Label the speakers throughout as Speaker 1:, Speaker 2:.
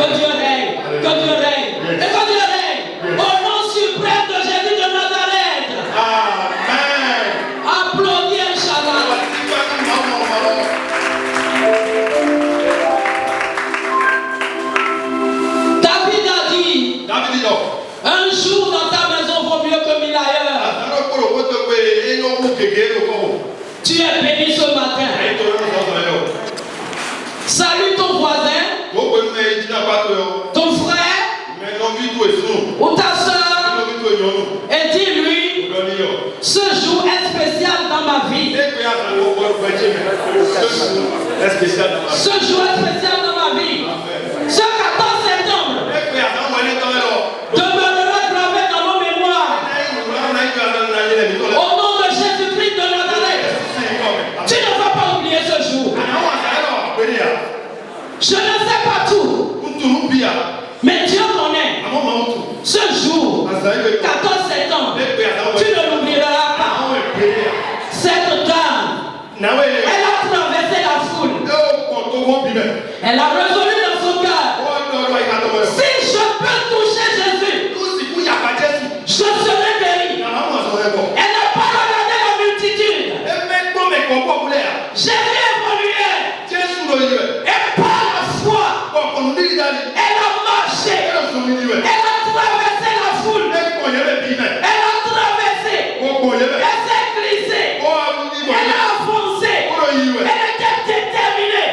Speaker 1: Que Dieu règne. Que Dieu règne. Et que Dieu règne. Au nom suprême de Jésus de Nazareth.
Speaker 2: Amen.
Speaker 1: Applaudis Inch'Allah. David a dit, un jour dans ta maison vaut mieux que 1000 ailleurs. Tu es béni ce matin. Salue ton voisin, ton frère ou ta soeur et dis-lui, ce jour est spécial dans ma vie. Ce jour est spécial dans ma vie. Ce 14 septembre demeurera gravé dans nos mémoires. Au nom de Jésus-Christ de Nazareth, tu ne vas pas oublier ce jour. Je ne sais pas tout, mais Dieu connaît. Ce jour, 14 septembre, tu ne l'oublieras pas. Cette dame, elle a traversé la foule. Elle a résolu dans son cœur, si je peux toucher Jésus, je serai béni. Elle n'a pas regardé la multitude. Jésus évoluait. Et par la foi, elle a marché. Elle a traversé la foule. Elle a traversé. Elle s'est glissée. Elle a avancé. Elle était déterminée.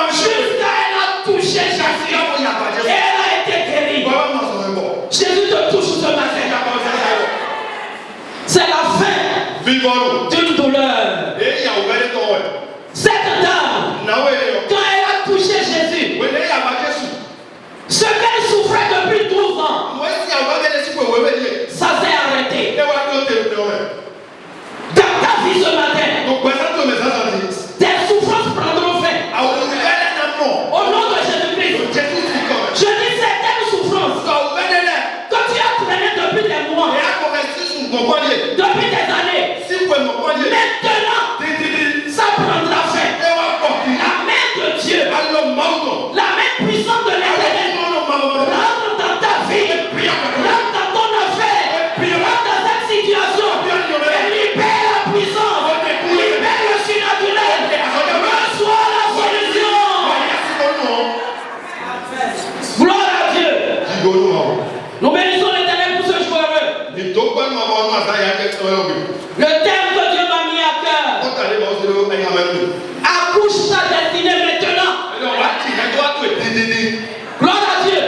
Speaker 1: Jusqu'à elle a touché Jésus. Et elle a été guérie. Jésus te touche ce matin. C'est la fin d'une douleur. Cette dame, quand elle a touché Jésus, ce qu'elle souffrait depuis 12 ans, ça s'est arrêté. Dans ta vie ce matin, tes souffrances prendront fin. Au nom de Jésus-Christ, je dis certaines souffrances que tu as traînées depuis des mois, depuis des années. Maintenant, ça prendra fin. La main de Dieu, la main puissante de l'Éternel, rentre dans ta vie, rentre dans ton affaire, rentre dans cette situation, et libère la puissance, libère le surnaturel, reçois la solution. Gloire à Dieu. Nous bénissons l'Éternel pour ce jour heureux. Le thème que Dieu m'a mis à cœur, accouche ta destinée maintenant. Gloire à Dieu.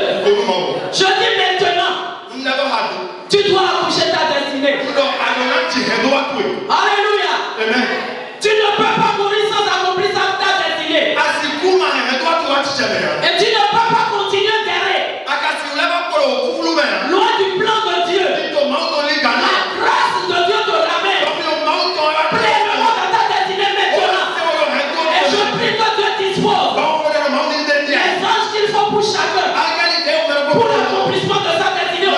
Speaker 1: Je dis maintenant, tu dois accoucher ta destinée. Alléluia. Tu ne peux pas mourir sans accomplir ta destinée. Et tu ne peux pas continuer d'errer loin du plan de Dieu. La grâce de Dieu te ramène pleinement dans ta destinée maintenant. Et je prie que Dieu dispose les anges qu'il faut pour chacun pour l'accomplissement de sa destinée.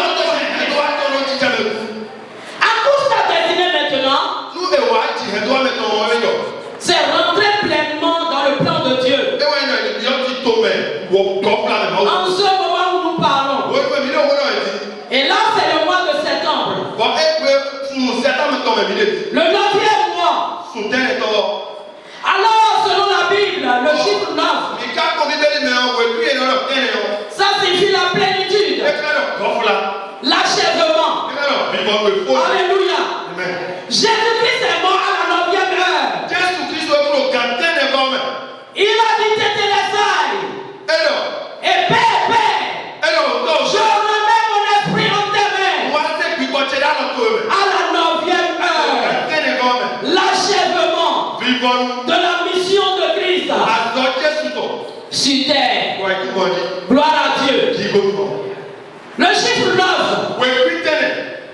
Speaker 1: Accouche ta destinée maintenant. C'est rentrer pleinement dans le plan de Dieu. En ce moment où nous parlons, et là c'est le mois de septembre, le 9e mois. Alors selon la Bible, le chiffre 9, ça signifie la plénitude, l'achèvement. Alléluia. Jésus-Christ est mort à la 9e heure. Il a dit Tétélésai. Et Père, je remets mon esprit en tes mains. À la 9e heure, l'achèvement de la mission de Christ sur terre. Gloire à Dieu. Le chiffre 9,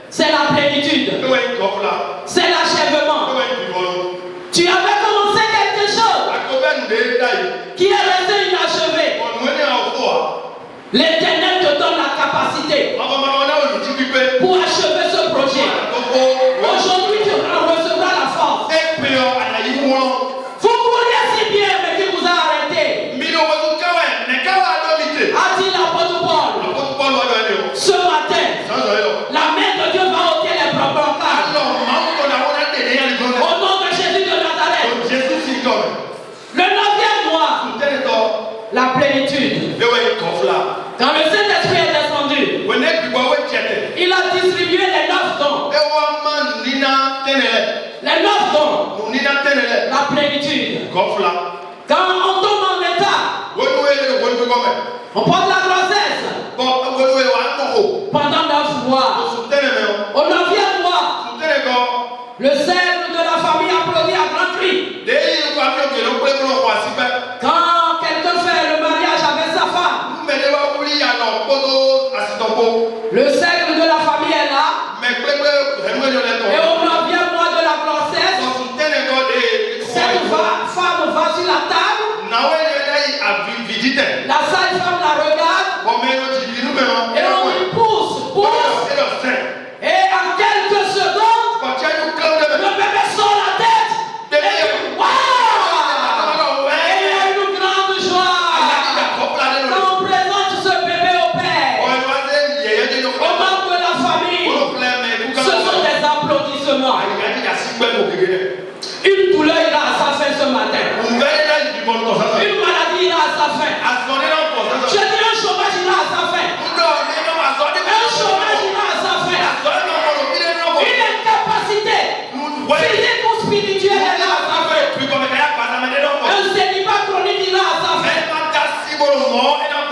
Speaker 1: c'est la plénitude. C'est l'achèvement. Tu avais commencé quelque chose qui est resté inachevé. L'Éternel te donne la capacité pour achever ce projet. Aujourd'hui, tu recevras la force. Vous couriez si bien, mais qui vous a arrêté? A-t-il la Quand le Saint-Esprit est descendu, il a distribué les 9 dons. Les 9 dons. La plénitude. Quand on tombe en état, on porte la grossesse. Pendant 9 mois. Au 9e mois, le cercle de la famille applaudit à grand cri. Quand quelqu'un fait le mariage avec sa femme, le cercle de la famille est là. Et au 9e mois de la grossesse, cette femme va sur la table. La sage-femme la regarde. Et on lui pousse. Et en quelques secondes, le bébé sort la tête. Et waouh! Et il y a une grande joie. Quand on présente ce bébé au père, aux membres de la famille, ce sont des applaudissements. Une douleur ira à sa fin ce matin. Une maladie ira à sa fin. Je dis un chômage ira à sa fin. Un chômage ira à sa fin. Une incapacité physique ou spirituelle ira à sa fin. Un célibat chronique ira à sa fin.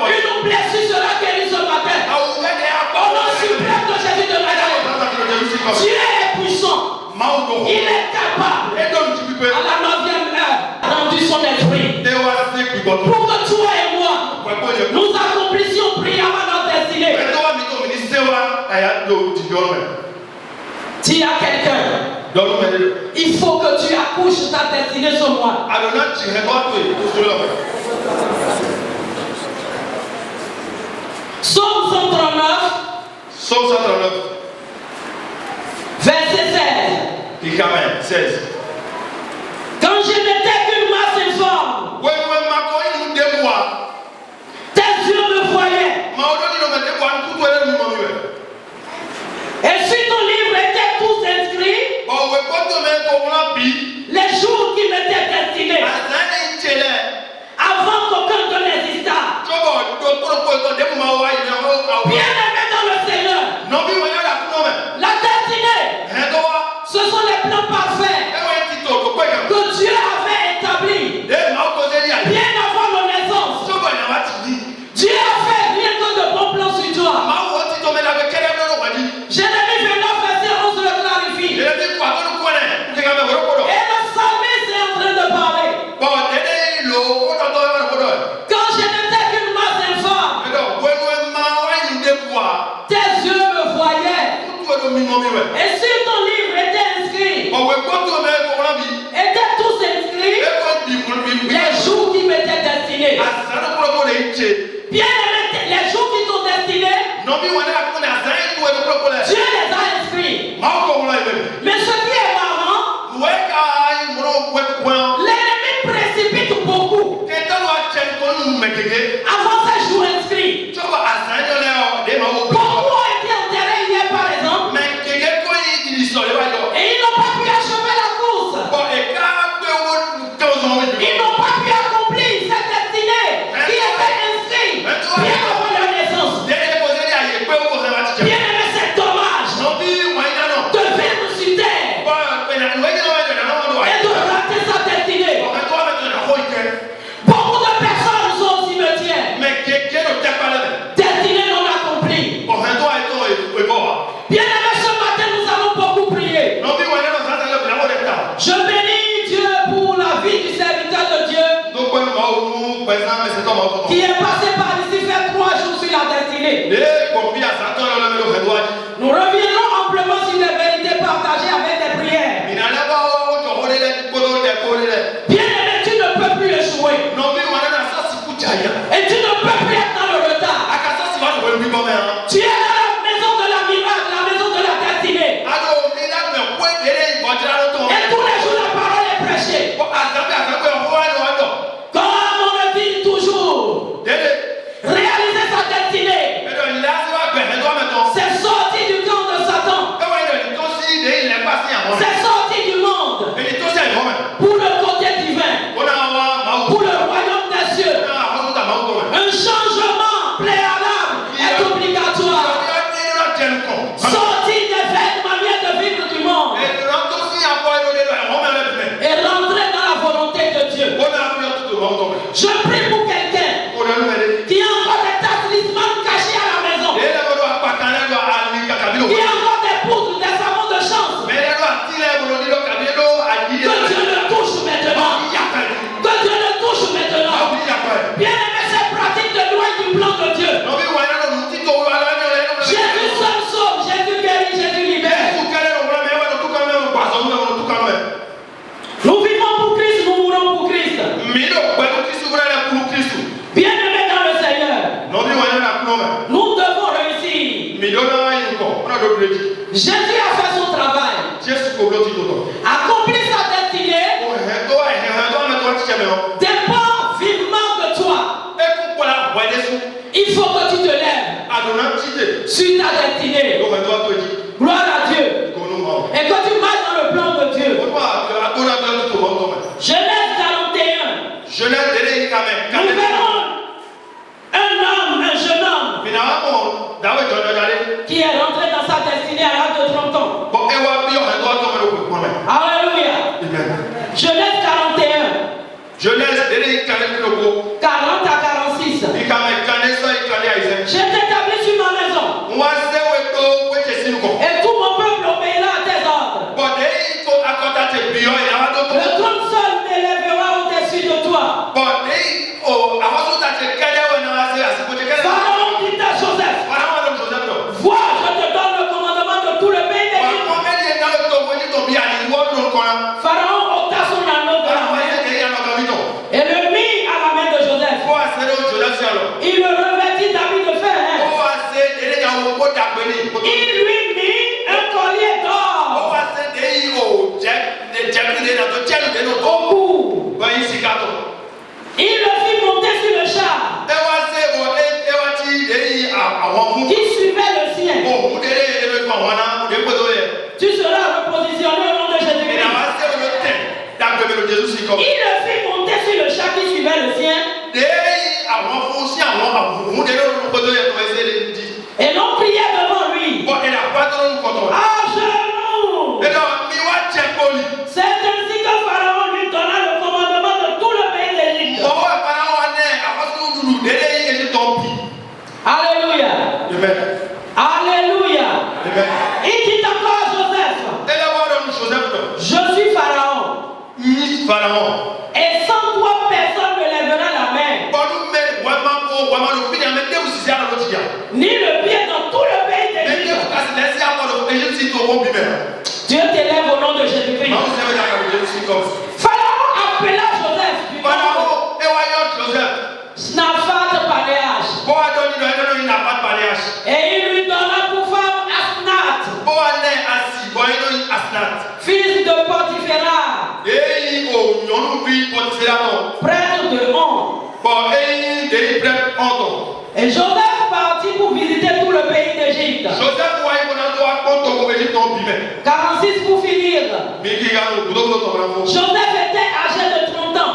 Speaker 1: Une blessure sera guérie ce matin. Au nom suprême de Jésus de Nazareth. Dieu est puissant. Il est capable. À la 9e heure, rendu son esprit. Pour que toi et moi, nous accomplissions brillamment notre destinée. Dis à quelqu'un, il faut que tu accouches ta destinée ce mois. Psaume 139, verset 16. Quand je n'étais qu'une masse informe, tes yeux me voyaient. Et si ton livre était tous inscrits, les jours qui m'étaient destinés, avant qu'aucun d'eux n'existât, bien aimé dans le Seigneur, la destinée, ce sont les plans parfaits que Dieu avait établis bien avant nos naissances. Dieu a fait rien que de bons plans sur toi. Jérémie 29, verset 11 le clarifie. Et le psalmiste est en train de parler. Quand je n'étais qu'une masse informe, tes yeux me voyaient. Et si ton livre était inscrit, étaient tous inscrits, les jours qui m'étaient destinés. Bien aimé, les jours qui sont destinés, Dieu les a inscrits. Mais ce qui est marrant, l'ennemi précipite beaucoup avant ces jours inscrits. Beaucoup ont été enterrés hier par exemple, et ils n'ont pas pu achever la course. Ils n'ont pas pu accomplir cette destinée qui était inscrite bien avant leur naissance. Bien aimé, c'est dommage de vivre sur terre et de rater sa destinée. Beaucoup de personnes sont au cimetière. Nous devons réussir. Jésus a fait son travail. Accomplir sa destinée dépend vivement de toi. Il faut que tu te lèves sur ta destinée. Gloire à Dieu. Et que tu marches dans le plan de Dieu. Genèse 41. Nous verrons un jeune homme qui est rentré dans sa destinée à l'âge de 30 ans. Alléluia. Genèse 41. 40 à 46. J'ai établi sur ma maison. Et tout mon peuple obéira à tes ordres. Le trône seul m'élèvera au-dessus de toi. Pharaon dit à Joseph, vois, je te donne le commandement de tout le pays d'Égypte. Pharaon ôta son anneau de la main et le mit à la main de Joseph. Il le revêtit d'habits de fer. Il lui mit un collier d'or au cou. Il le fit monter sur le char qui suivait le sien. Tu seras repositionné au nom de Jésus-Christ. Il le fit monter sur le char qui suivait le sien. Et l'on priait devant lui. À genoux. C'est ainsi que Pharaon lui donna le commandement de tout le pays d'Égypte. Alléluia. Alléluia. Il dit encore à Joseph, je suis Pharaon. Et sans toi, personne ne lèvera la main, ni le pied dans tout le pays d'Égypte. Dieu t'élève au nom de Jésus-Christ. Pharaon appela Joseph, Snaphat Paléage, et il lui donna pour femme Asnath, fils de Potiphéra, prêtre de On. Et Joseph partit pour visiter tout le pays d'Égypte. 46 pour finir. Joseph était âgé de 30 ans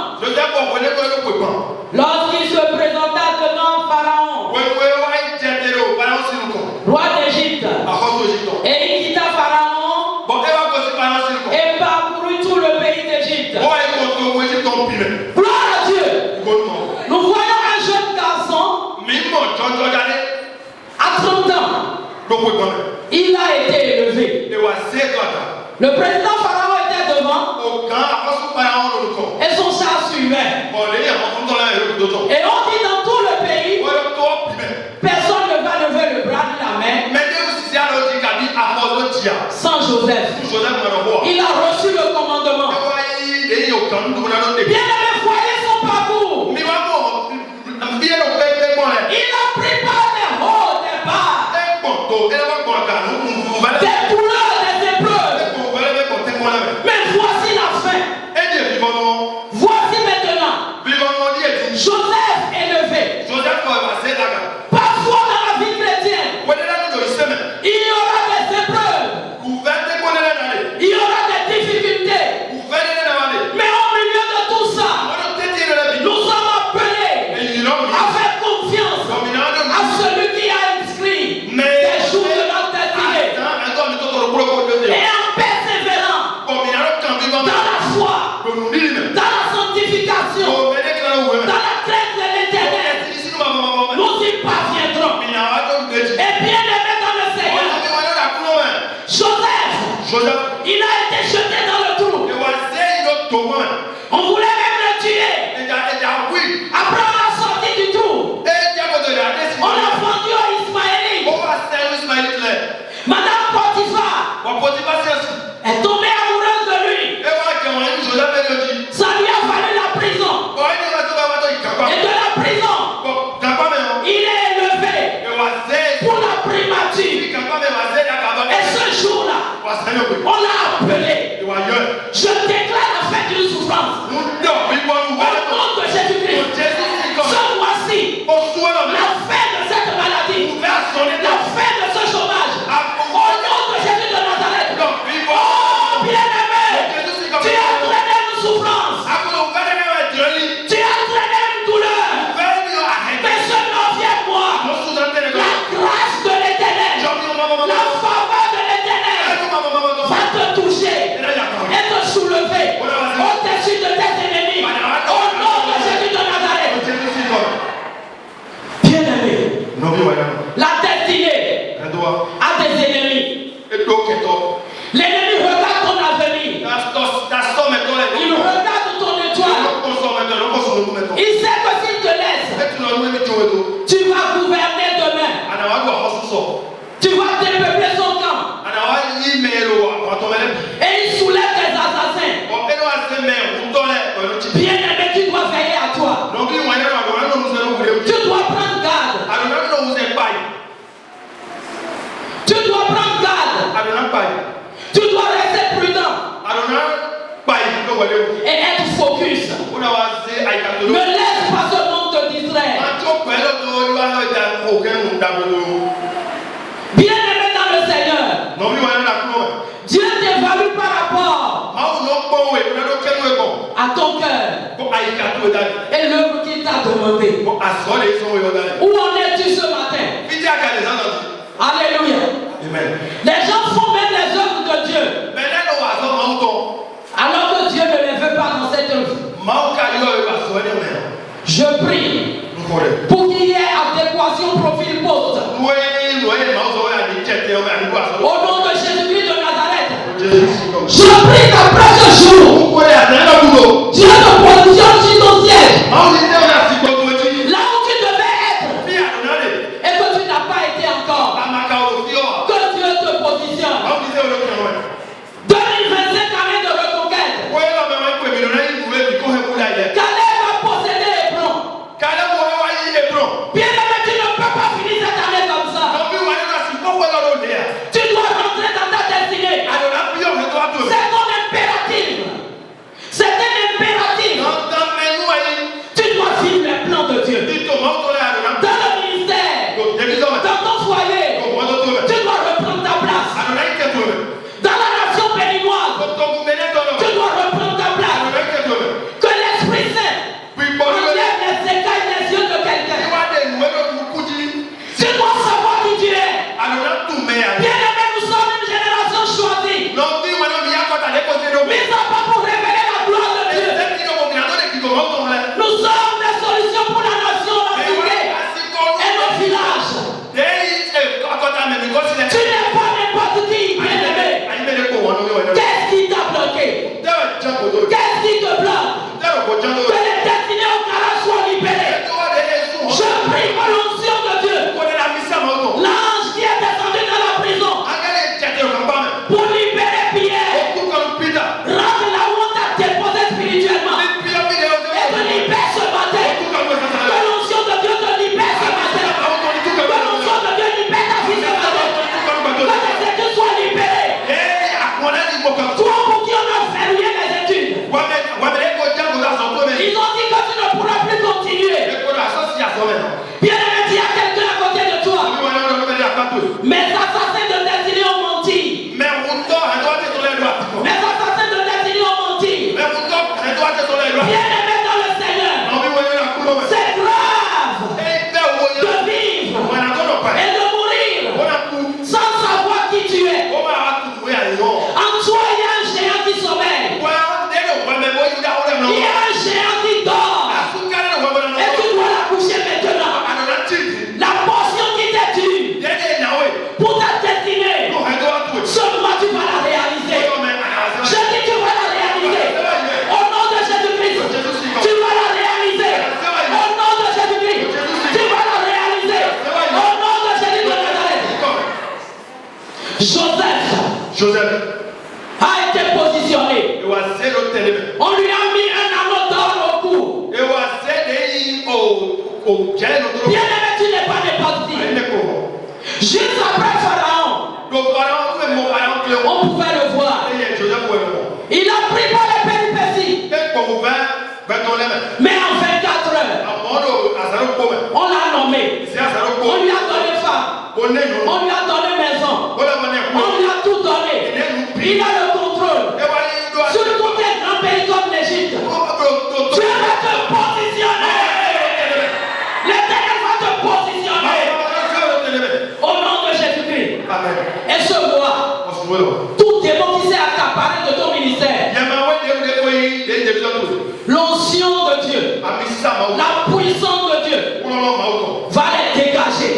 Speaker 1: lorsqu'il se présenta devant Pharaon, roi d'Égypte. Et il quitta Pharaon et parcourut tout le pays d'Égypte. Gloire à Dieu. Nous voyons un jeune garçon à 30 ans. Il a été élevé. Le président Pharaon était devant et son char suivait. Et on dit dans tout le pays, personne ne va lever le bras de la main sans Joseph. Il a reçu le commandement. Bien aimé, voyez son parcours. Il a préparé des hauts, des bas, des douleurs, des épreuves. Mais voici la fin. Voici maintenant Joseph élevé. Parfois dans la vie chrétienne, il y aura des épreuves. Il La destinée a des ennemis. L'ennemi regarde ton avenir. Il regarde ton étoile. Il sait que s'il te laisse, tu vas gouverner demain. Tu vas dépeupler son camp. Et il soulève tes assassins. Bien aimé, tu dois veiller à toi. Tu dois prendre garde. Tu dois prendre garde. Tu dois rester prudent. Et être focus. Ne laisse pas ce monde te distraire. Bien aimé dans le Seigneur, Dieu t'évalue par rapport à ton cœur et l'œuvre qu'il t'a demandé. Où en es-tu ce matin? Alléluia. Les gens font même les œuvres de Dieu, alors que Dieu ne les veut pas dans cette œuvre. Je prie pour qu'il y ait adéquation profil-poste. Au nom de Jésus-Christ de Nazareth, je prie qu'après ce jour, Dieu te positionne sur ton siège, là où tu devais être, et que tu n'as pas été encore. Que Dieu te positionne. 2025, année de reconquête. Caleb va posséder Hébron. Bien aimé, tu ne peux pas finir cette année comme ça. Tu dois rentrer dans ta destinée. C'est ton impératif. C'est un impératif. Tu dois vivre les plans de Dieu. Dans le ministère, dans ton foyer, tu dois reprendre ta place. Dans la nation béninoise, tu dois reprendre ta place. Que l'Esprit Saint enlève les écailles des yeux de quelqu'un. Tu dois savoir qui tu es. Bien aimé, nous sommes une génération choisie. Mise à part pour révéler la gloire de Dieu. Nous sommes des solutions pour la nation, la cité et nos villages. Tu n'es pas n'importe qui, bien aimé. Qu'est-ce qui t'a bloqué? Qu'est-ce qui te bloque? Que les destinés au garage soient libérés. Je prie pour l'onction de Dieu. L'ange qui est descendu dans la prison pour libérer Pierre. Rendre là où on t'a déposé spirituellement. Et te libère ce matin. Que l'onction de Dieu te libère ce matin. Que l'onction de Dieu libère ta vie ce matin. Que les études soient libérées. Toi pour qui on a verrouillé les études. Ils ont dit que tu ne pourras plus continuer. Bien aimé, il y a quelqu'un à côté de toi. Mes assassins de destinée ont menti. Mes assassins de destinée ont menti. Bien aimé dans le Seigneur, c'est grave de vivre et de mourir sans savoir qui tu es. En toi, il y a un géant qui sommeille. Il y a un géant qui dort. Et tu dois la coucher maintenant. La portion qui t'est due pour ta destinée, ce mois tu vas la réaliser. Je dis tu vas la réaliser. Au nom de Jésus-Christ, tu vas la réaliser. Au nom de Jésus-Christ, tu vas la réaliser. Au nom de Jésus de Nazareth. Joseph a été positionné. On lui a mis un anneau d'or au cou. Bien aimé, tu n'es pas n'importe qui. Juste après Pharaon, on pouvait le voir. Il a pris par les péripéties. Mais en 24 heures, on l'a nommé. On lui a donné femme. On lui a donné maison. On lui a tout donné. Il a le contrôle sur tous les grands pays comme l'Égypte. Tu vas te positionner. L'Éternel va te positionner. Au nom de Jésus-Christ. Et ce mois, tout démon qui s'est accaparé de ton ministère, l'onction de Dieu, la puissance de Dieu va les dégager.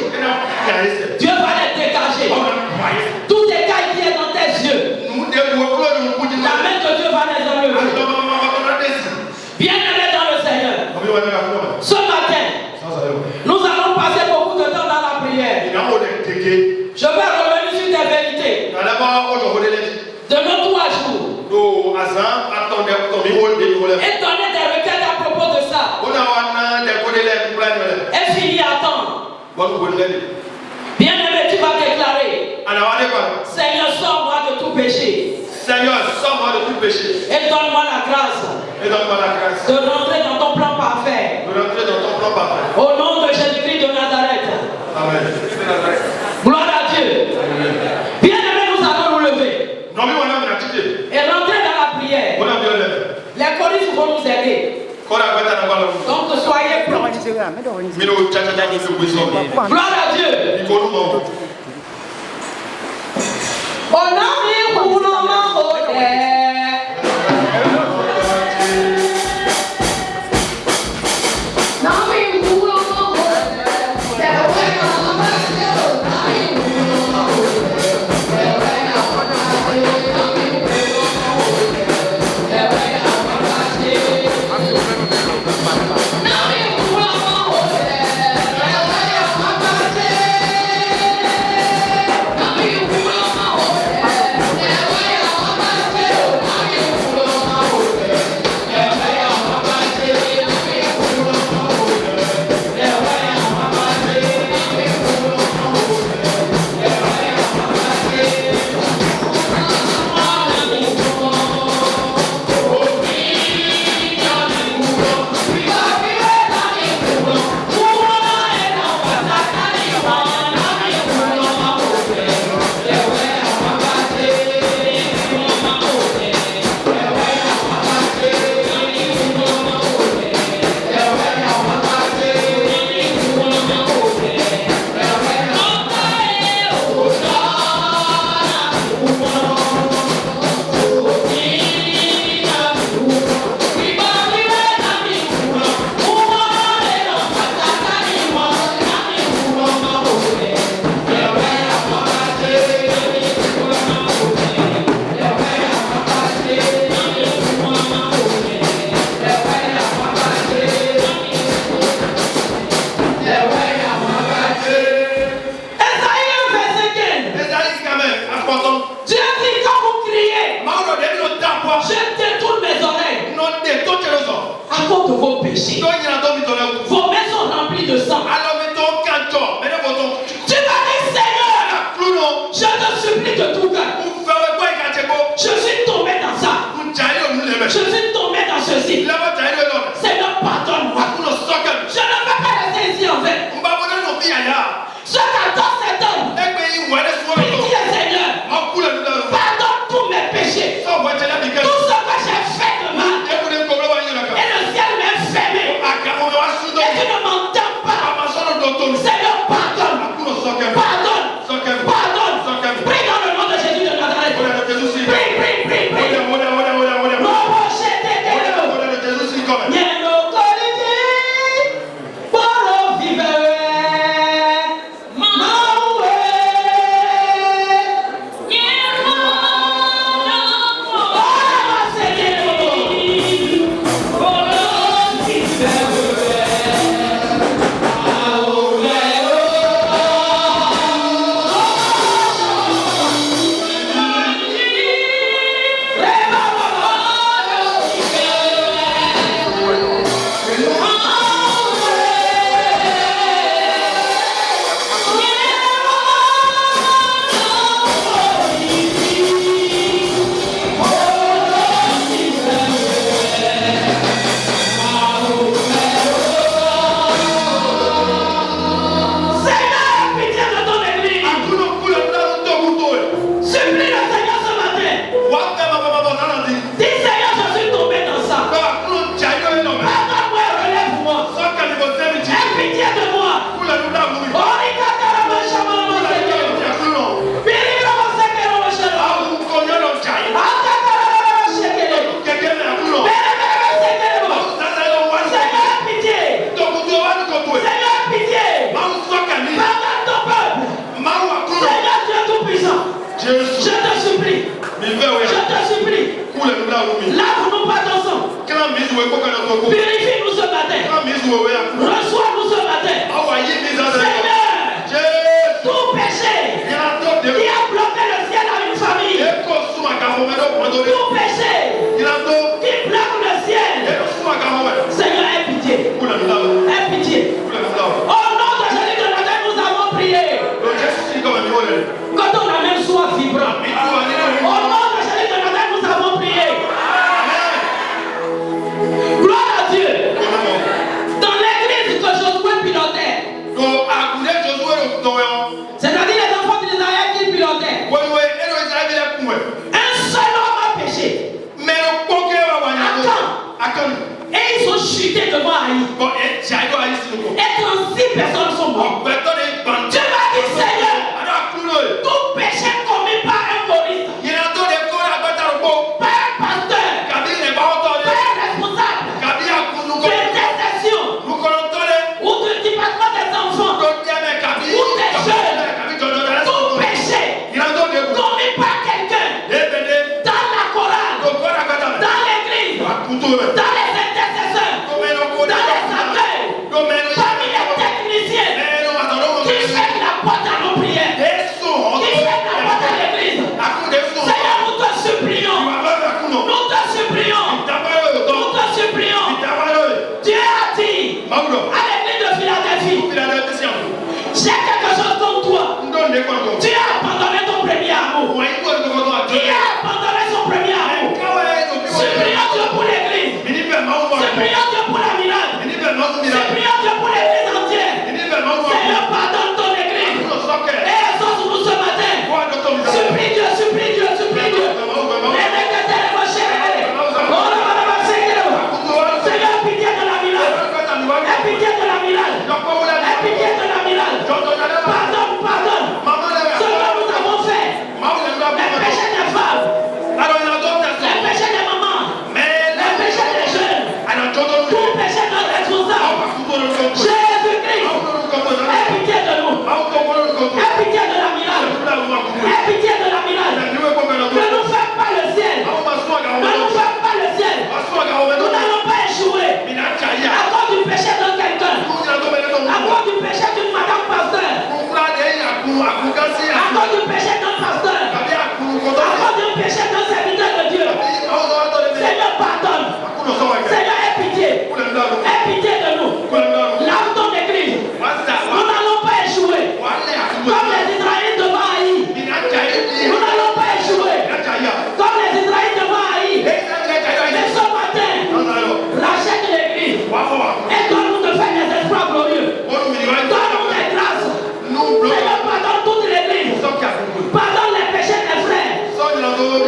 Speaker 1: Demain 3 jours. Et donner des requêtes à propos de ça. Et finir à temps. Bien aimé, tu vas déclarer. Seigneur, sors-moi de tout péché.
Speaker 2: Seigneur, sors-moi de tout péché.
Speaker 1: Et donne-moi la grâce. De rentrer dans ton plan parfait. Au nom de Jésus-Christ de Nazareth.
Speaker 2: Amen.
Speaker 1: Gloire à Dieu. Bien aimé, nous allons nous lever. Et rentrer dans la prière. Les choristes vont nous aider. Donc soyez prêts. Gloire à Dieu. Lave-nous pas d'ensemble. Purifie-nous ce matin. Reçois-nous ce matin. Seigneur, tout péché qui a bloqué le ciel à une famille, Que ton amen soit vibrant. Au nom de Jésus de Nazareth, nous avons prié. Gloire à Dieu. Dans l'église que Josué pilotait, c'est-à-dire les enfants d'Israël qui pilotaient, un seul homme a péché. Et ils sont chutés devant Haï. Et 36 personnes sont mortes. Dieu m'a dit, Seigneur, tout péché commis par un choriste, par un pasteur, par un responsable d'intercession, ou du département des enfants, ou des jeunes, tout péché commis par quelqu'un dans la chorale, dans l'église, dans les intercesseurs, dans les accueils, parmi les techniciens qui ferment la porte à nos prières, qui ferment la porte à l'église. Seigneur, nous te supplions, nous te supplions, nous te supplions. Dieu a dit à l'église de Philadelphie, j'ai quelque chose contre toi. Tu as abandonné ton premier amour. Qui a abandonné son premier amour? Supplions Dieu pour l'église. Supplions Dieu pour la Milane. Supplions Dieu pour l'église entière. Seigneur, pardonne ton église. Et exauce-nous ce matin. Supplie Dieu, supplie Dieu, supplie Dieu. Seigneur, pitié de la Milane. Aie pitié de la Milane. Aie pitié de la Milane. Pardonne, pardonne. Ce que nous avons fait. Les péchés des femmes. Les péchés des mamans. Les péchés des jeunes. Tout péché de notre responsable. Jésus-Christ. Aie pitié de nous. Aie pitié de la Milane. Aie pitié de la Milane. Ne nous fais pas le ciel. Ne nous fais pas le ciel. Nous n'allons pas échouer. À cause du péché de quelqu'un. À cause du péché d'une madame pasteur. À cause du péché d'un pasteur. À cause du péché d'un serviteur de Dieu. Seigneur, pardonne. Seigneur, aie pitié. Aie pitié de nous. Lave ton église. Nous n'allons pas échouer. Comme les Israélites devant Haï. Nous n'allons pas échouer. Comme les Israélites devant Haï. Mais ce matin, rachète l'église. Et donne-nous de faire des exploits glorieux. Donne-nous des grâces. Seigneur, pardonne toute l'église. Pardonne les péchés des frères.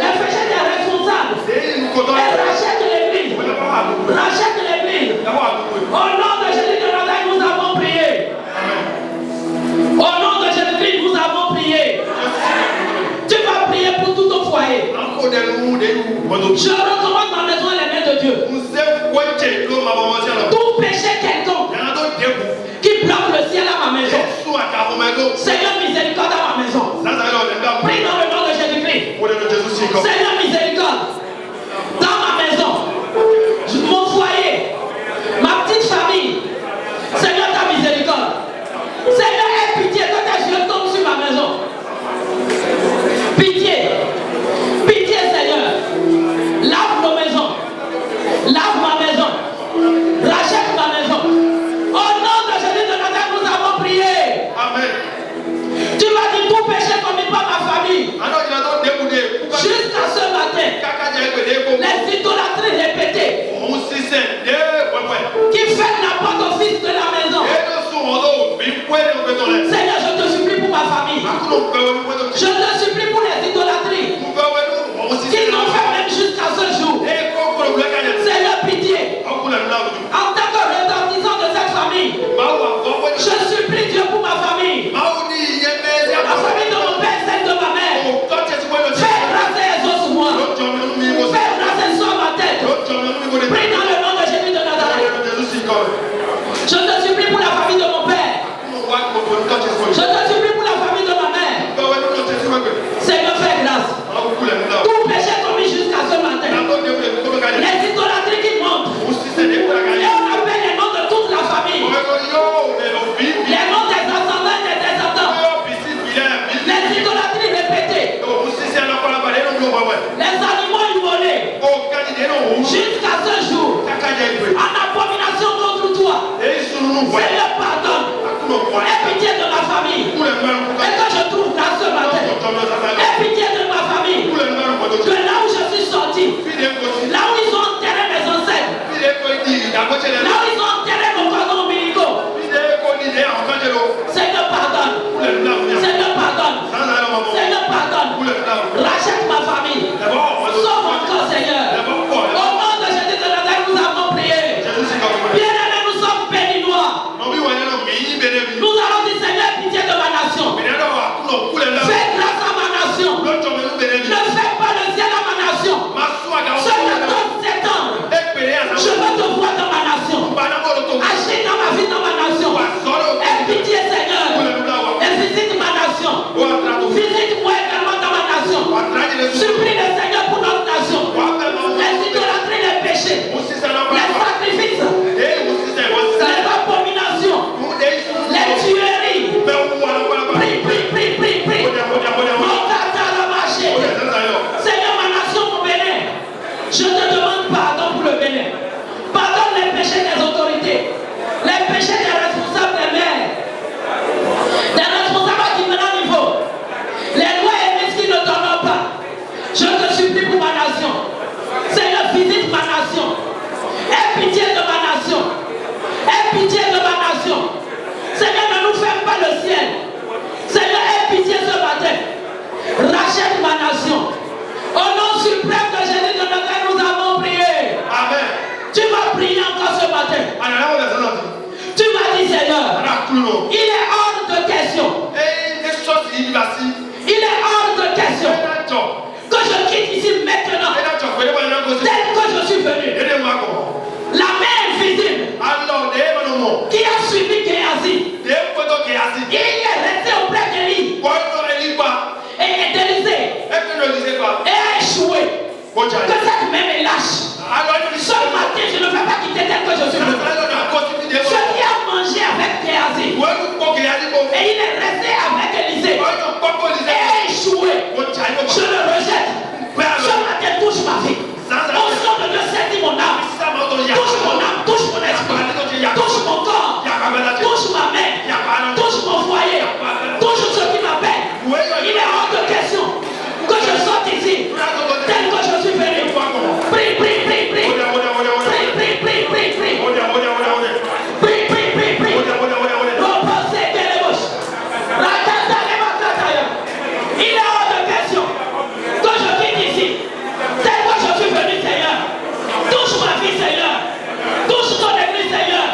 Speaker 1: Les péchés des responsables. Et rachète l'église. Rachète l'église. Au nom de Jésus de Nazareth, nous avons prié. Au nom de Jésus-Christ, nous avons prié. Tu vas prier pour tout ton foyer. Je recommande ma maison à les mains de Dieu. Tout péché quelconque qui bloque le ciel à ma maison. Seigneur, miséricorde à ma maison. Prie dans le nom de Jésus-Christ. Seigneur, miséricorde. Dans ma maison, mon foyer, ma petite famille. Seigneur, ta miséricorde. Seigneur, aie pitié que tes yeux tombent sur ma maison. Pitié. Pitié, Seigneur. Lave nos maisons. Lave ma maison. Rachète ma maison. Au nom de Jésus de Nazareth, nous avons prié.
Speaker 2: Amen.
Speaker 1: Tu m'as dit tout péché commis par ma famille. Jusqu'à ce matin. Les idolâtries répétées. Qui ferment la porte au fils de la maison. Seigneur, je te supplie pour ma famille. Je te supplie pour les idolâtries. Qu'ils ont fait même jusqu'à ce jour. Seigneur, pitié. En tant que retentissant de cette famille, je supplie Dieu pour ma famille. La famille de mon père, celle de ma mère. Fais grâce et exauce-moi. Fais grâce et sois ma tête. Prie dans le nom de Jésus de Nazareth. Je te supplie pour la famille de mon père. Je te supplie pour la famille de ma mère. Visite-moi également dans ma nation. Supplie le Seigneur pour notre nation. Laisse idolâtrer les péchés, les sacrifices, les abominations, les tueries. Prie. Seigneur, ma nation, mon Bénin, je te demande pardon pour le Bénin. Pardonne les péchés des autorités, les péchés des responsables des maires, des responsables à différents niveaux. Les lois et les qui ne t'honorent pas. Je te supplie pour ma nation. Seigneur, visite ma nation. Aie pitié de ma nation. Aie pitié de ma nation. Seigneur, ne nous ferme pas le ciel. Seigneur, aie pitié ce matin. Rachète ma nation. Au nom suprême de Jésus de Nazareth, nous avons prié. Amen. Tu vas prier encore ce matin. Tu m'as dit, Seigneur, il est hors de question. Il est hors de question que je quitte ici maintenant tel que je suis venu. La main invisible qui a suivi Géasi, il est resté auprès d'Élie et d'Élysée et a échoué. Que cette main me lâche. Ce matin, je ne vais pas quitter tel que je suis venu. Ce qui a mangé avec Géasi et il est resté avec Élysée et a échoué. Je le rejette. Ce matin, touche ma vie. Au nom de Dieu, saisis mon âme. Touche mon âme, touche mon esprit, touche mon corps, touche ma main, touche mon foyer, touche ce qui m'appelle. Il est hors de question que je sorte ici tel que je suis venu. Prie. Il est hors de question que je quitte ici tel que je suis venu, Seigneur. Touche ma vie, Seigneur. Touche ton église, Seigneur.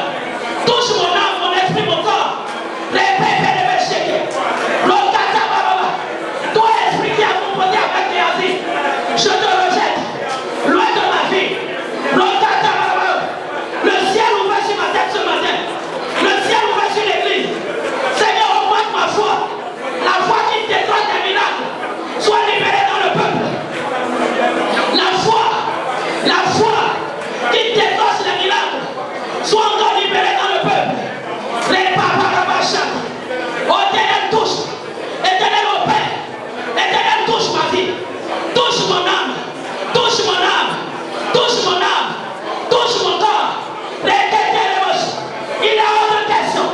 Speaker 1: Touche mon âme, mon esprit, mon corps. Toi, esprit qui a composé avec Géasi, je te rejette. Loin de ma vie. Le ciel ouvert sur ma tête ce matin. Le ciel ouvert sur l'église. Seigneur, augmente ma foi. La foi qui décroche des miracles. Sois libérée dans le peuple. La foi qui décroche les miracles. Sois encore libérée dans le peuple. Les paparabachas. Oh, Éternel, touche. Éternel, au Père. Éternel, touche ma vie. Touche mon âme. Touche mon âme. Touche mon âme. Touche mon corps. Il est hors de question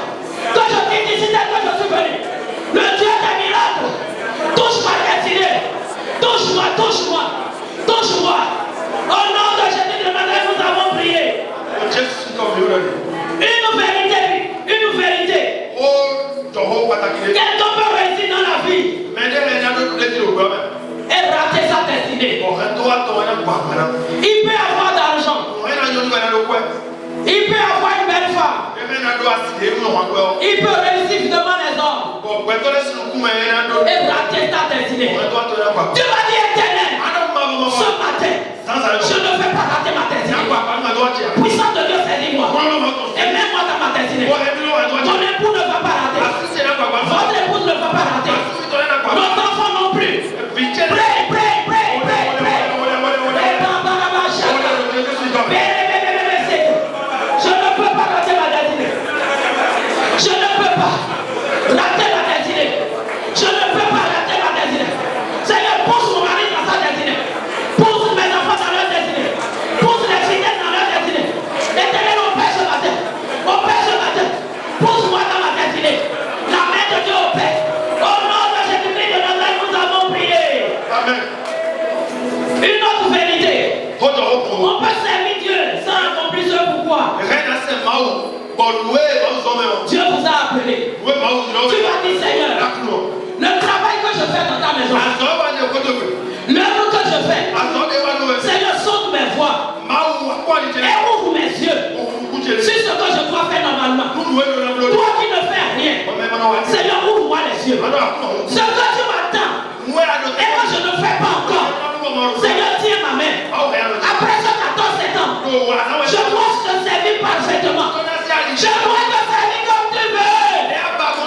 Speaker 1: que je quitte ici tel que je suis venu. Le Dieu des miracles. Touche ma destinée. Touche-moi. Au nom de Jésus de Nazareth, nous avons prié. Une vérité. Quelqu'un peut réussir dans la vie et rater sa destinée. Il peut avoir d'argent. Il peut avoir une belle femme. Il peut réussir devant les hommes et rater sa destinée. Tu m'as dit, Éternel, ce matin, je ne vais pas rater ma destinée. Puissant de Dieu, saisis-moi et mets-moi dans ma destinée. Mon époux ne va pas rater. Votre épouse ne va pas rater. Nos enfants non plus. Prie. Je ne peux pas rater ma destinée. Je ne peux pas rater ma destinée. Seigneur, pousse mon mari dans sa destinée. Pousse mes enfants dans leur destinée. Pousse les fidèles dans leur destinée. Éternel, au Père ce matin. Pousse-moi dans ma destinée. La main de Dieu au Père. Au nom de Jésus-Christ de Nazareth, nous avons prié. Amen. Une autre vérité. On peut servir Dieu sans accomplir ce pourquoi. Dieu vous a appelé. Tu vas dire, Seigneur, le travail que je fais dans ta maison, l'œuvre que je fais, Seigneur, saute mes voies et ouvre mes yeux sur ce que je dois faire normalement. Toi qui ne fais rien, Seigneur, ouvre-moi les yeux. Ce que tu m'attends et que je ne fais pas encore, Seigneur, tiens ma main. Après ce 14 ans, je dois te servir parfaitement. Je dois te servir comme tu veux.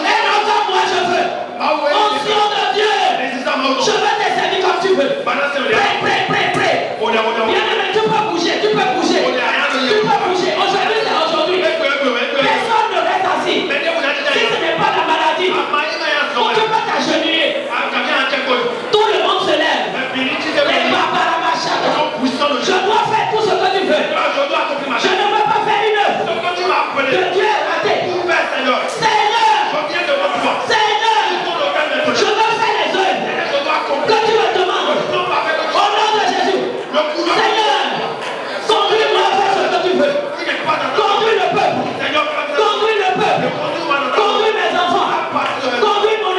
Speaker 1: Et non comme moi je veux. Onction de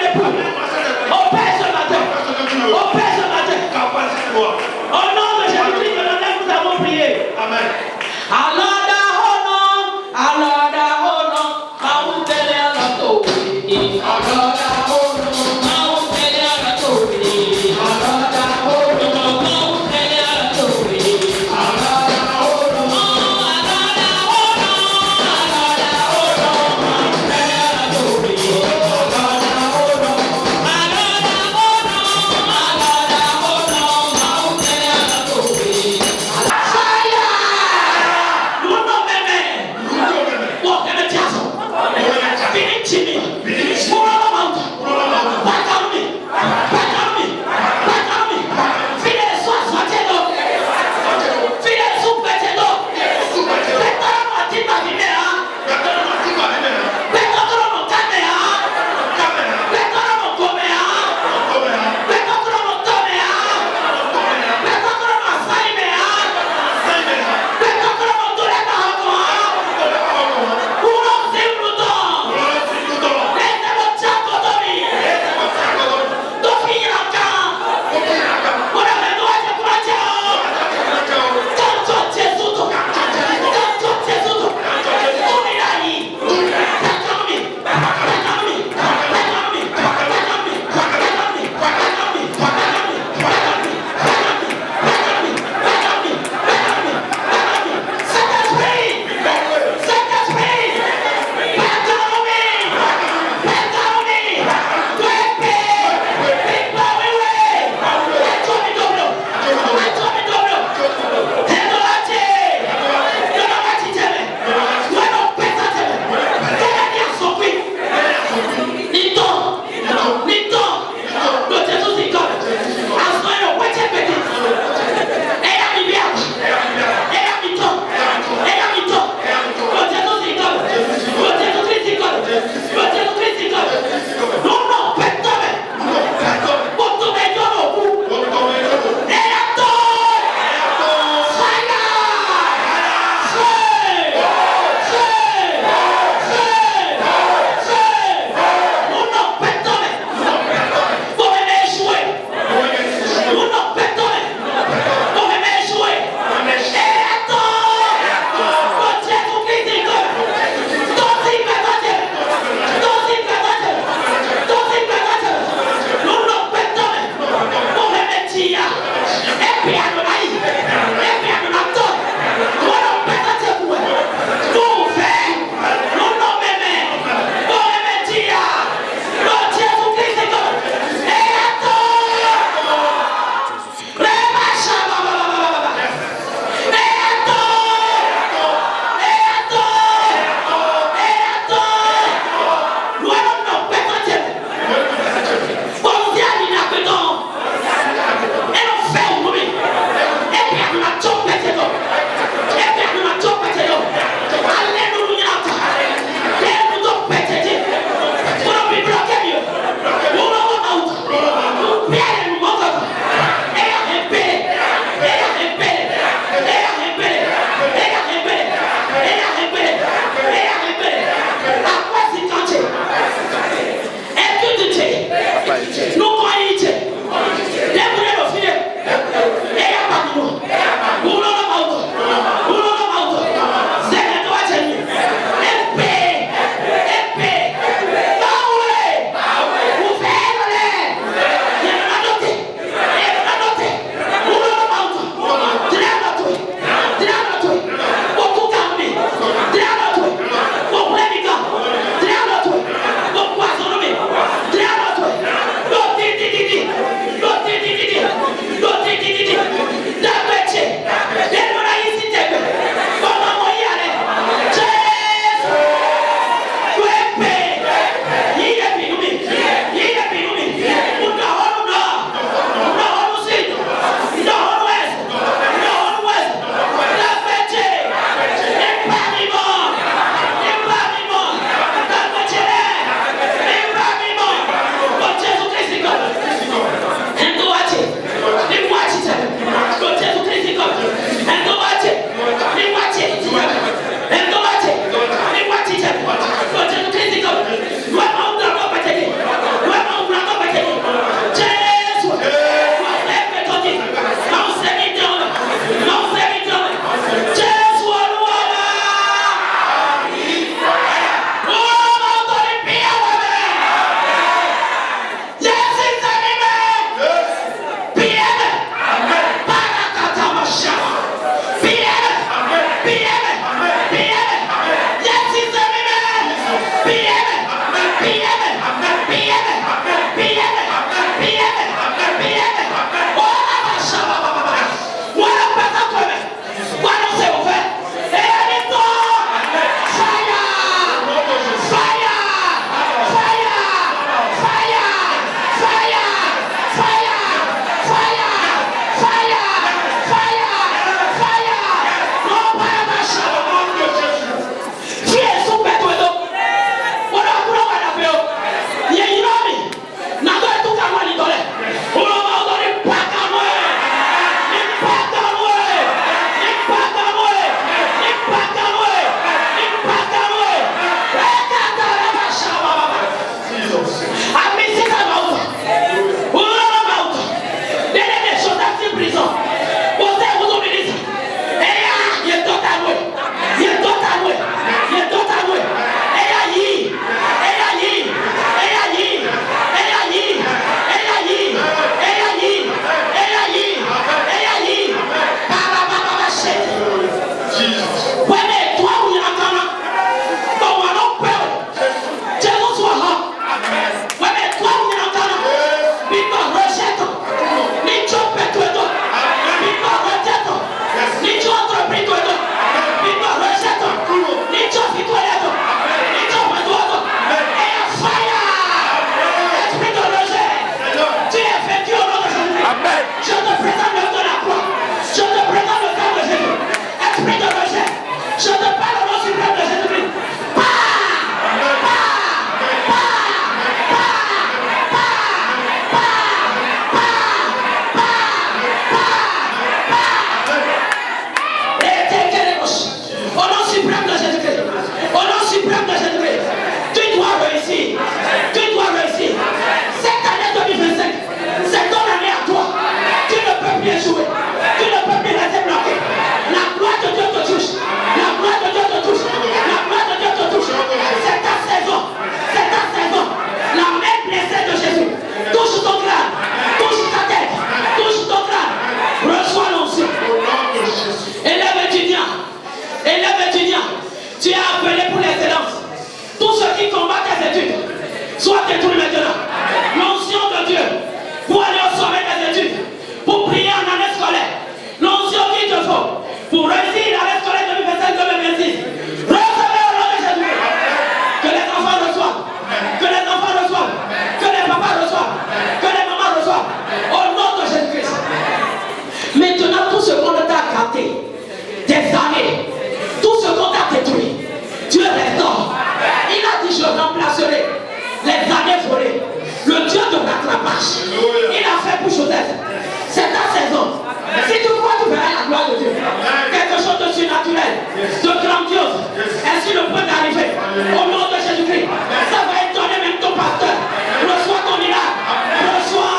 Speaker 1: époux. Opère ce matin. Opère ce matin. Au nom de Jésus-Christ de Nazareth, nous avons prié.
Speaker 2: Amen.
Speaker 1: Alors, marche. Il a fait pour Joseph. C'est ta saison. Si tu crois, tu verras la gloire de Dieu. Quelque chose de surnaturel, de grandiose. Est-ce qu'il peut t'arriver? Au nom de Jésus-Christ. Ça va étonner même ton pasteur. Reçois ton miracle. Reçois.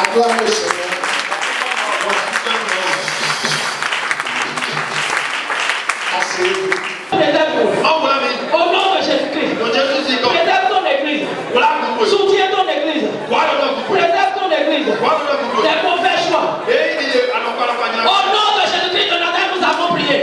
Speaker 3: Acclame le Seigneur. Asseyez-vous.
Speaker 1: Au nom de Jésus-Christ. Préserve ton église. Soutiens ton église. Préserve ton église. Des mauvais choix. Au nom de Jésus-Christ de Nazareth, nous avons prié.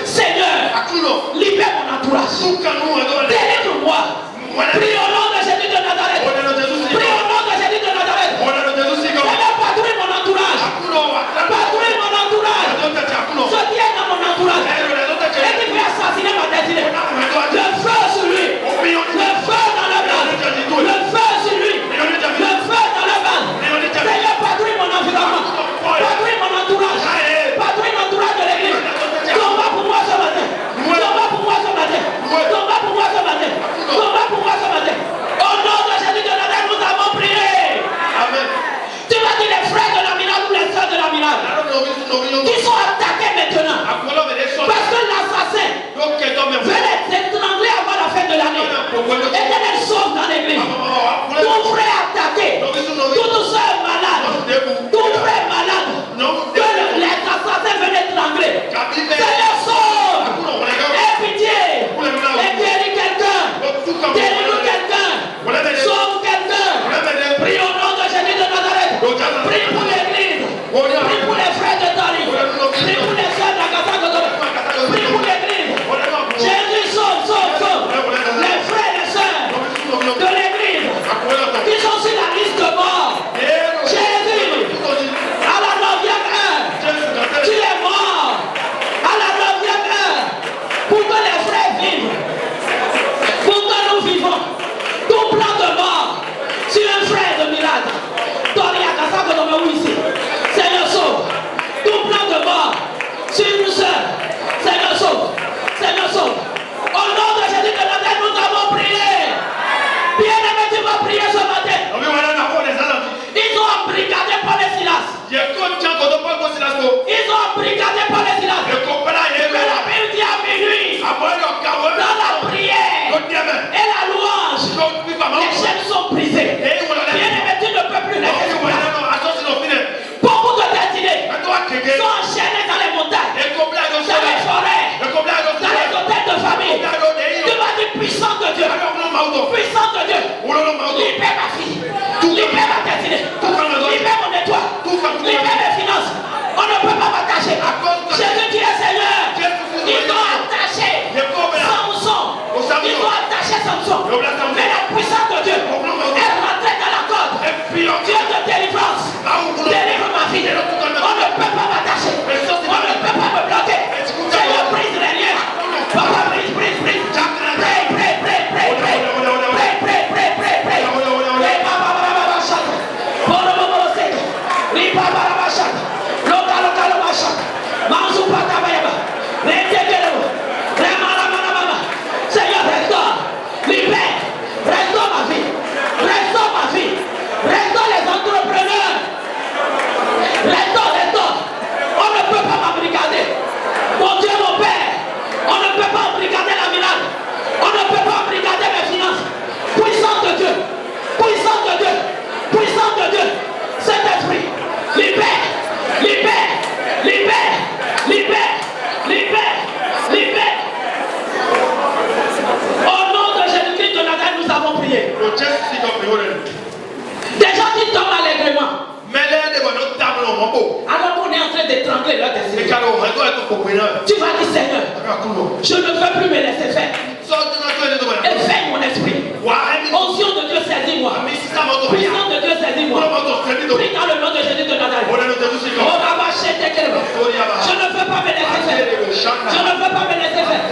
Speaker 1: Seigneur, libère mon entourage. Délivre-moi. Prie au nom de Jésus de Nazareth. Prie au nom de Jésus de Nazareth. Seigneur, patrouille mon entourage. Patrouille mon entourage. Je tiens dans mon entourage. Et qui veut assassiner ma destinée. Le feu sur lui. Le feu dans le base. Le feu sur lui. Le feu dans le base. Seigneur, patrouille mon environnement. Patrouille mon entourage. Patrouille l'entourage de l'église. Combat pour moi ce matin. Combat pour moi ce matin. Combat pour moi ce matin. Combat pour moi ce matin. Au nom de Jésus de Nazareth, nous avons prié.
Speaker 2: Amen.
Speaker 1: Tu vas dire les frères de la minade ou les soeurs de la minade qui sont attaqués maintenant. Parce que l'assassin veut les étrangler avant la fin de l'année. Et les sauve dans l'église. Ton frère attaqué. Toute soeur malade. Ton frère malade. Que les assassins veulent étrangler. Seigneur, sauve. Aie pitié. Et guéris quelqu'un. Délivre quelqu'un. Sauve quelqu'un. Prie au nom de Jésus de Nazareth. Prie pour l'église. Prie pour les frères de Tari. Prie pour les soeurs d'Agasagodo. Prie pour l'église. Jésus sauve. Les frères et les soeurs de l'église qui sont sur la liste de mort. Jésus, à la 9e heure, tu es mort. À la 9e heure, pour que les frères vivent. Pour que nous vivons. Tout plan de mort sur un frère de miracle. Seigneur, sauve. Tout plan de mort sur une soeur. Seigneur, sauve. Seigneur, sauve. Au nom de Jésus de Nazareth, nous avons prié. Bien-aimé, tu vas prier ce matin. Ils ont embrigadé par les Silas. Ils ont embrigadé par les Silas. Mais la Bible dit à minuit, dans la prière et la louange, les chaînes sont brisées. Bien-aimé, tu ne peux plus les laisser. Beaucoup de destinées sont enchaînées dans les montagnes, dans les forêts, dans les hôtels de famille. Tu vas dire puissant de Dieu. Puissant de Dieu. Libère ma fille. Libère ma destinée. Libère mon étoile. Libère mes finances. On ne peut pas m'attacher. Jésus dit Seigneur. Il doit attacher Samson. Il doit attacher Samson. Mais la puissance de Dieu est rentrée dans la corde. Dieu de délivrance. Délivre ma vie. On ne peut pas m'attacher. On ne peut pas me bloquer. Seigneur, brise les liens. Papa, brise. Seigneur, restaure, libère, restaure ma vie, restaure les entrepreneurs, restaure. On ne peut pas m'embrigader. Mon Dieu, mon Père, on ne peut pas embrigader la milade. On ne peut pas embrigader mes finances. Puissance de Dieu, Saint-Esprit, libère. Au nom de Jésus-Christ de Nazareth, nous avons prié. Des gens qui tombent allègrement. Alors qu'on est en train d'étrangler leur destinée. Tu vas dire Seigneur, je ne veux plus me laisser faire. Éveille mon esprit. Onction de Dieu, saisis-moi. Puissance de Dieu, saisis-moi. Prie dans le nom de Jésus de Nazareth. Je ne veux pas me laisser faire.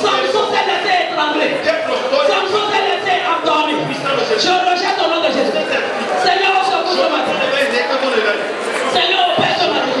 Speaker 1: Samson s'est laissé étrangler. Samson s'est laissé endormir. Je rejette au nom de Jésus. Seigneur, au secours ce matin. Seigneur, au Père ce matin.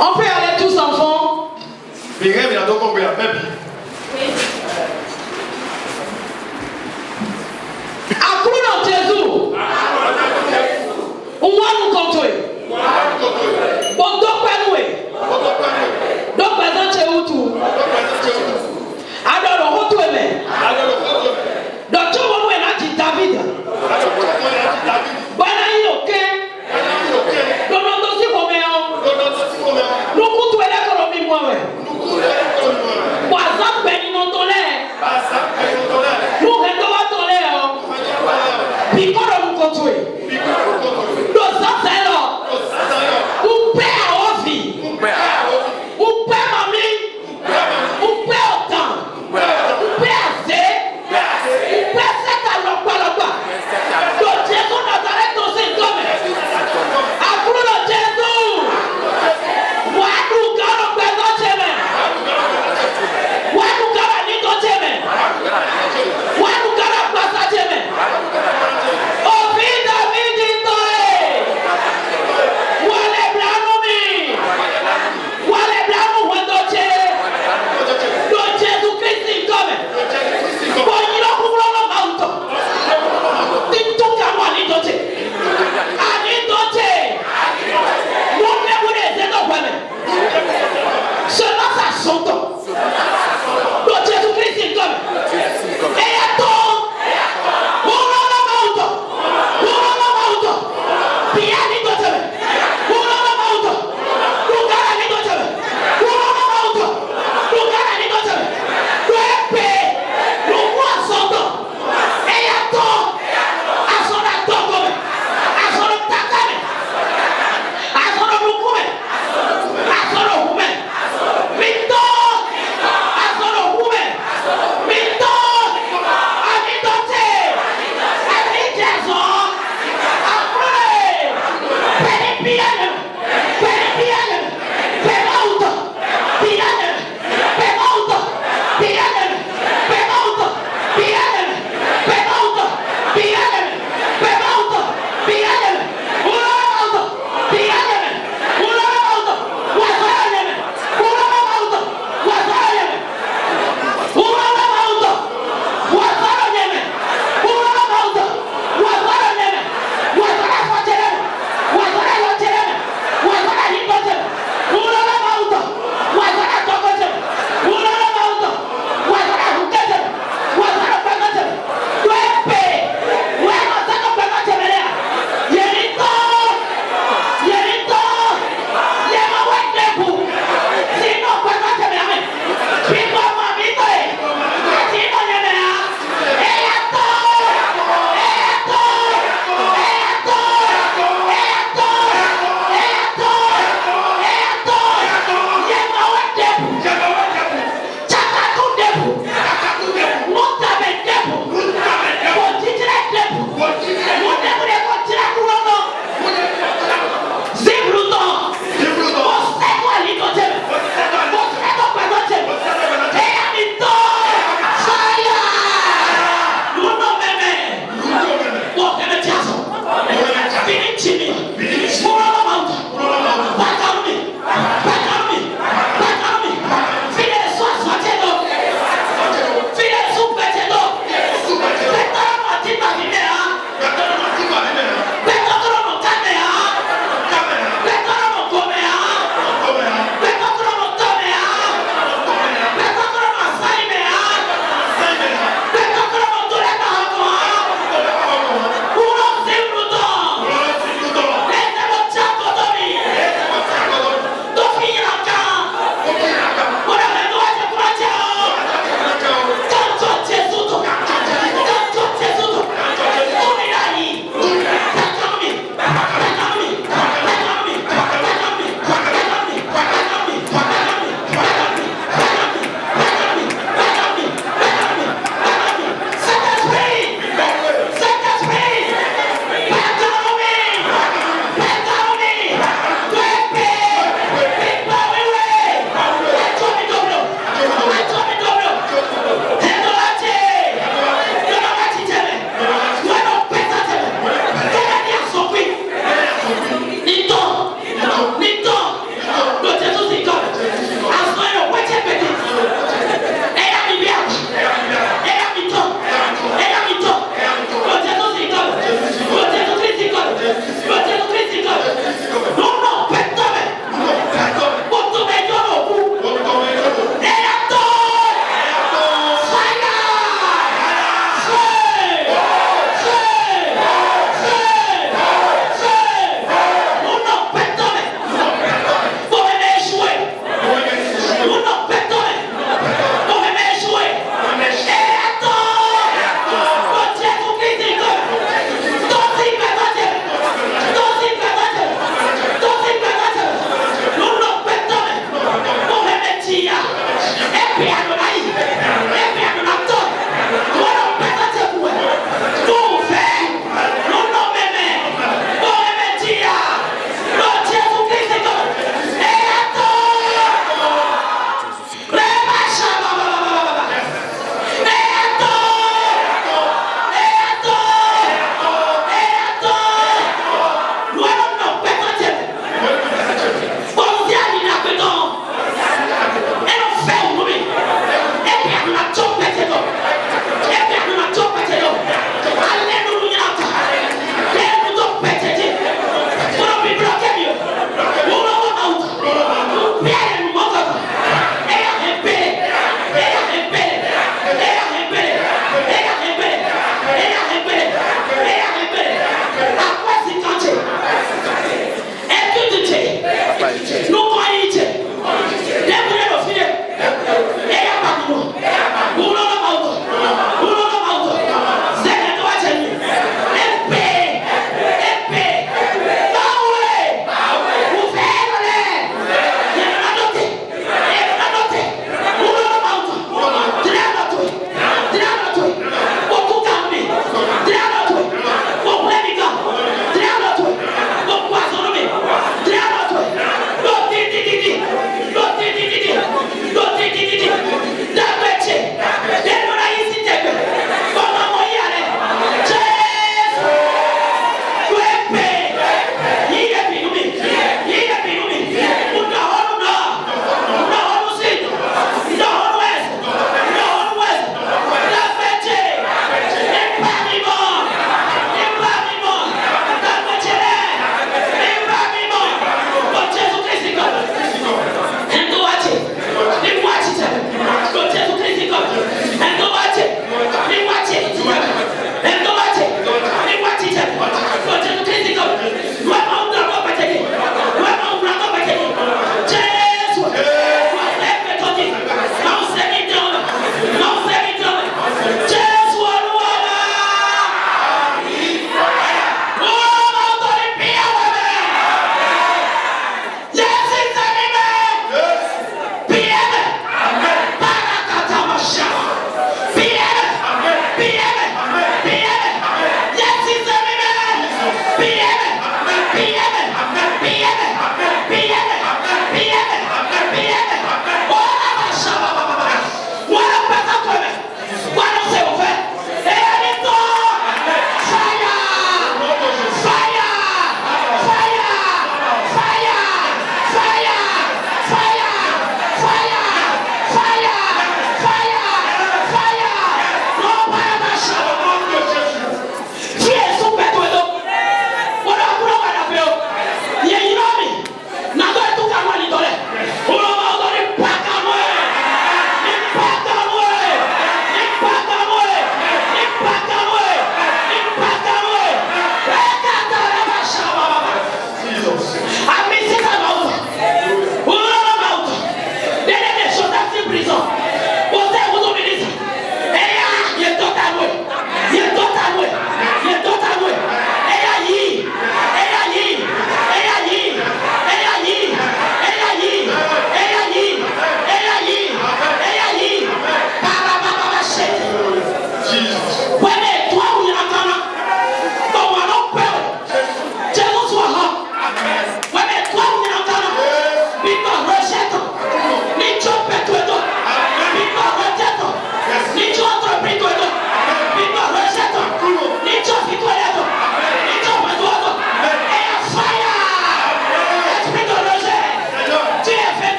Speaker 1: On peut aller tous en fond. Akuna Jésus. On va nous contrôler. Bon, donc, donc, présent chez vous tout. Alors, le retour est même. Donc, tout le monde est là, dit David. Bon, là, il est ok. Donc, nous aussi, nous coutuez là, comme moi, ouais.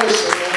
Speaker 3: le Seigneur.